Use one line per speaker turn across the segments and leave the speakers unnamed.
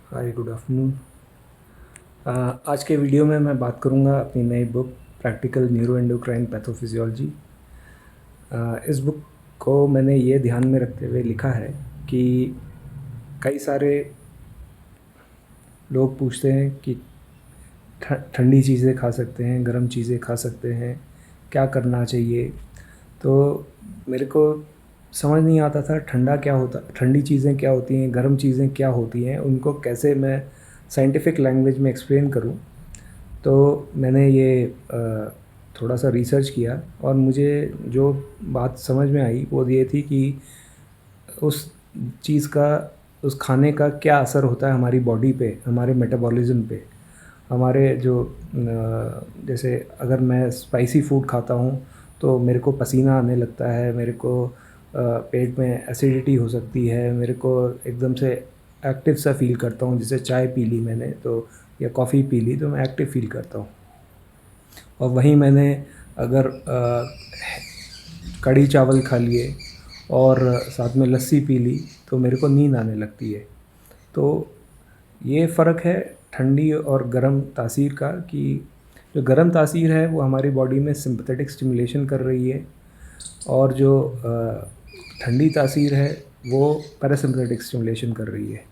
हाय, good afternoon. आज के video में मैं बात करूंगा अपनी नई book practical neuro endocrine pathophysiology. इस बुक को मैंने ये ध्यान में रखते हुए लिखा है कि कई सारे लोग पूछते हैं कि ठंडी चीज़ें खा सकते हैं, गर्म चीज़ें खा सकते हैं, क्या करना चाहिए। तो मेरे को समझ नहीं आता था ठंडा क्या होता, ठंडी चीज़ें क्या होती हैं, गर्म चीज़ें क्या होती हैं, उनको कैसे मैं साइंटिफिक लैंग्वेज में एक्सप्लेन करूं। तो मैंने ये थोड़ा सा रिसर्च किया और मुझे जो बात समझ में आई वो ये थी कि उस चीज़ का, उस खाने का क्या असर होता है हमारी बॉडी पे, हमारे मेटाबॉलिज्म पे, हमारे जो जैसे अगर मैं स्पाइसी फूड खाता हूँ तो मेरे को पसीना आने लगता है, मेरे को पेट में एसिडिटी हो सकती है, मेरे को एकदम से एक्टिव सा फील करता हूँ। जैसे चाय पी ली मैंने तो, या कॉफ़ी पी ली तो मैं एक्टिव फील करता हूँ। और वहीं मैंने अगर कढ़ी चावल खा लिए और साथ में लस्सी पी ली तो मेरे को नींद आने लगती है। तो ये फ़र्क है ठंडी और गर्म तासीर का, कि जो गर्म तासीर है वो हमारी बॉडी में सिंपैथेटिक स्टिमुलेशन कर रही है, और जो ठंडी तासीर है वो पैरासिम्पैथेटिक स्टिमुलेशन कर रही है।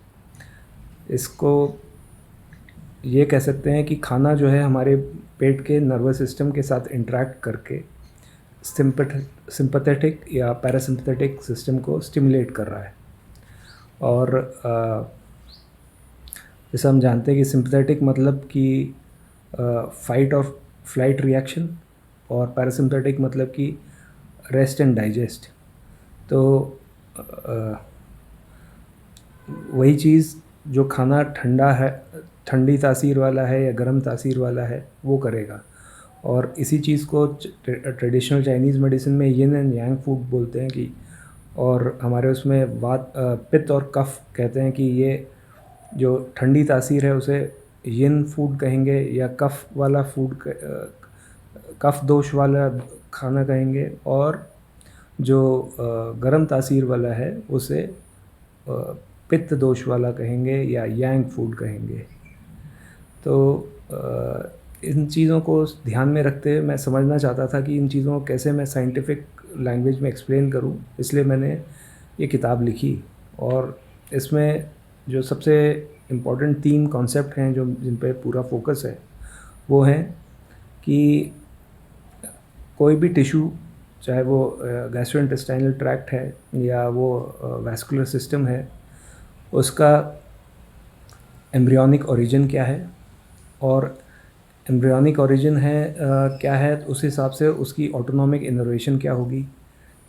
इसको ये कह सकते हैं कि खाना जो है हमारे पेट के नर्वस सिस्टम के साथ इंटरेक्ट करके सिंपैथेटिक या पैरासिम्पैथेटिक सिस्टम को स्टिमुलेट कर रहा है। और जैसे हम जानते हैं कि सिंपैथेटिक मतलब कि फाइट और फ्लाइट रिएक्शन, और पैरासिम्पैथेटिक मतलब कि रेस्ट एंड डाइजेस्ट। तो वही चीज़ जो खाना ठंडा है, ठंडी तासीर वाला है या गर्म तासीर वाला है, वो करेगा। और इसी चीज़ को ट्रेडिशनल चाइनीज़ मेडिसिन में यिन एंड यांग फूड बोलते हैं कि, और हमारे उसमें वात पित्त और कफ कहते हैं कि ये जो ठंडी तासीर है उसे यिन फूड कहेंगे, या कफ वाला फूड कफ दोष वाला खाना कहेंगे, और जो गर्म तासीर वाला है उसे पित्त दोष वाला कहेंगे या यांग फूड कहेंगे। तो इन चीज़ों को ध्यान में रखते हुए मैं समझना चाहता था कि इन चीज़ों को कैसे मैं साइंटिफिक लैंग्वेज में एक्सप्लेन करूं, इसलिए मैंने ये किताब लिखी। और इसमें जो सबसे इम्पोर्टेंट 3 कॉन्सेप्ट हैं जो जिन पे पूरा फोकस है, वो हैं कि कोई भी टिश्यू, चाहे वो गैस्ट्रोइंटेस्टाइनल ट्रैक्ट है या वो वैस्कुलर सिस्टम है, उसका एम्ब्रियोनिक ओरिजिन क्या है, और एम्ब्रियोनिक ओरिजिन है क्या है, तो उस हिसाब से उसकी ऑटोनॉमिक इनर्वेशन क्या होगी।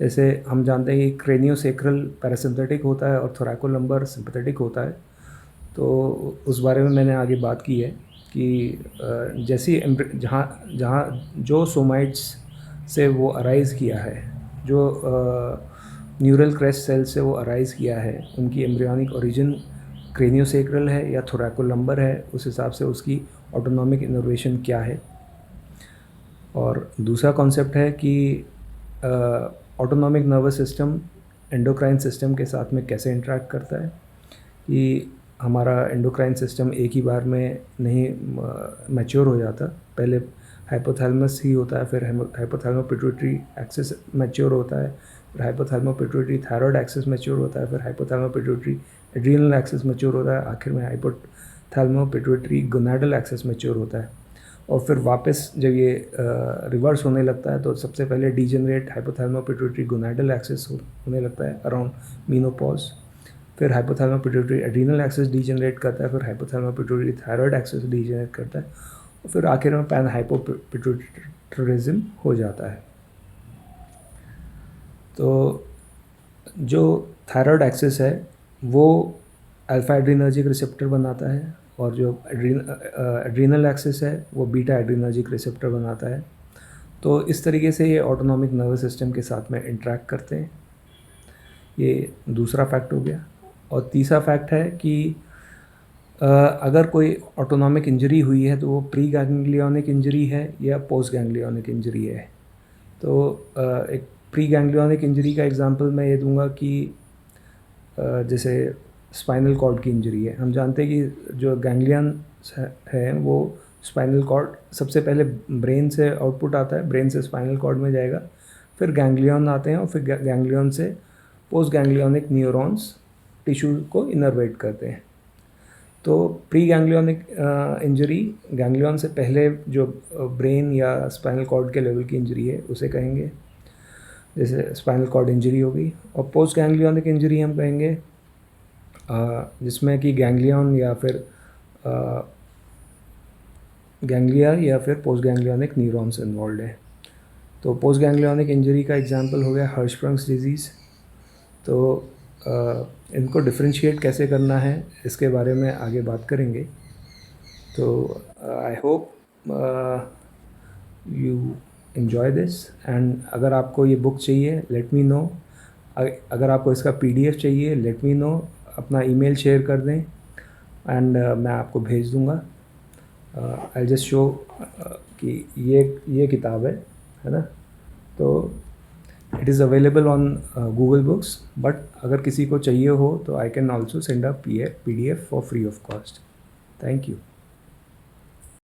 जैसे हम जानते हैं कि क्रेनियोसेक्रल पैरासिम्पैथेटिक होता है और थोरैकोलम्बर सिम्पैथेटिक होता है। तो उस बारे में मैंने आगे बात की है कि जैसी जहाँ जहाँ जो सोमाइट्स से वो अराइज़ किया है, जो न्यूरल क्रेस्ट सेल से वो अराइज़ किया है, उनकी एम्ब्रियोनिक ओरिजिन क्रेनियोसेक्रल है या थोरैकोलम्बर है, उस हिसाब से उसकी ऑटोनॉमिक इनर्वेशन क्या है। और दूसरा कॉन्सेप्ट है कि autonomic nervous system endocrine system के साथ में कैसे इंटरेक्ट करता है, कि हमारा एंडोक्राइन सिस्टम एक ही बार में नहीं मैच्योर हो जाता। पहले हाइपोथैलेमस ही होता है, फिर हाइपोथैलेमो पिट्यूटरी एक्सिस मैच्योर होता है, फिर हाइपोथैलेमो पिट्यूटरी थायराइड एक्सिस मैच्योर होता है, फिर हाइपोथैलेमो पिट्यूटरी एड्रिनल एक्सिस मैच्योर होता है, आखिर में हाइपोथैलेमो पिट्यूटरी गोनाडल एक्सिस मैच्योर होता है। और फिर वापस जब ये रिवर्स होने लगता है तो सबसे पहले डीजेनरेट हाइपोथैलेमो पिट्यूटरी गोनाडल एक्सिस होने लगता है अराउंड मीनोपॉज, फिर हाइपोथैलेमो पिट्यूटरी एड्रिनल एक्सिस डीजेनरेट करता है, फिर हाइपोथैलेमो पिट्यूटरी थायराइड एक्सिस डीजेनरेट करता है, और फिर आखिर में पैन हाइपोपिट्यूटरिज्म हो जाता है। तो जो थायराइड एक्सिस है वो अल्फा एड्रीनर्जिक रिसेप्टर बनाता है, और जो एड्रीनल एक्सिस है वो बीटा एड्रीनर्जिक रिसेप्टर बनाता है। तो इस तरीके से ये ऑटोनॉमिक नर्वस सिस्टम के साथ में इंटरेक्ट करते हैं। ये दूसरा फैक्ट हो गया। और तीसरा फैक्ट है कि अगर कोई ऑटोनॉमिक इंजरी हुई है तो वो प्री गैंग्लियोनिक इंजरी है या पोस्ट गैंग्लियोनिक इंजरी है। तो एक प्री गैंग्लियोनिक इंजरी का एग्जांपल मैं ये दूंगा कि जैसे स्पाइनल कॉर्ड की इंजरी है। हम जानते हैं कि जो गैंग्लियन है वो स्पाइनल कॉर्ड, सबसे पहले ब्रेन से आउटपुट आता है, ब्रेन से स्पाइनल कॉर्ड में जाएगा, फिर गैंग्लियन आते हैं और फिर गैंग्लियन से पोस्ट गैंग्लियोनिक न्यूरॉन्स टिश्यू को इनर्वेट करते हैं। तो प्री गैंग्लियोनिक इंजरी, गैंग्लियन से पहले जो ब्रेन या स्पाइनल कॉर्ड के लेवल की इंजरी है उसे कहेंगे, जैसे स्पाइनल कॉर्ड इंजरी होगी। और पोस्ट गैंग्लियोनिक इंजरी हम कहेंगे जिसमें कि गैंग्लियन या फिर गैंग्लिया या फिर पोस्ट गैंग्लियोनिक न्यूरॉन्स इन्वॉल्व है। तो पोस्ट गैंग्लियोनिक इंजरी का एग्जांपल हो गया हर्शस्प्रंग्स डिजीज़। तो इनको डिफरेंशिएट कैसे करना है इसके बारे में आगे बात करेंगे। तो I hope you enjoy this, and अगर आपको ये बुक चाहिए लेट मी नो। अगर आपको इसका PDF चाहिए लेट मी नो, अपना ईमेल शेयर कर दें एंड मैं आपको भेज दूँगा। आई जस्ट शो कि ये किताब है ना। तो it is available on Google books, but अगर किसी को चाहिए हो तो I can also send a PDF for free of cost. Thank you.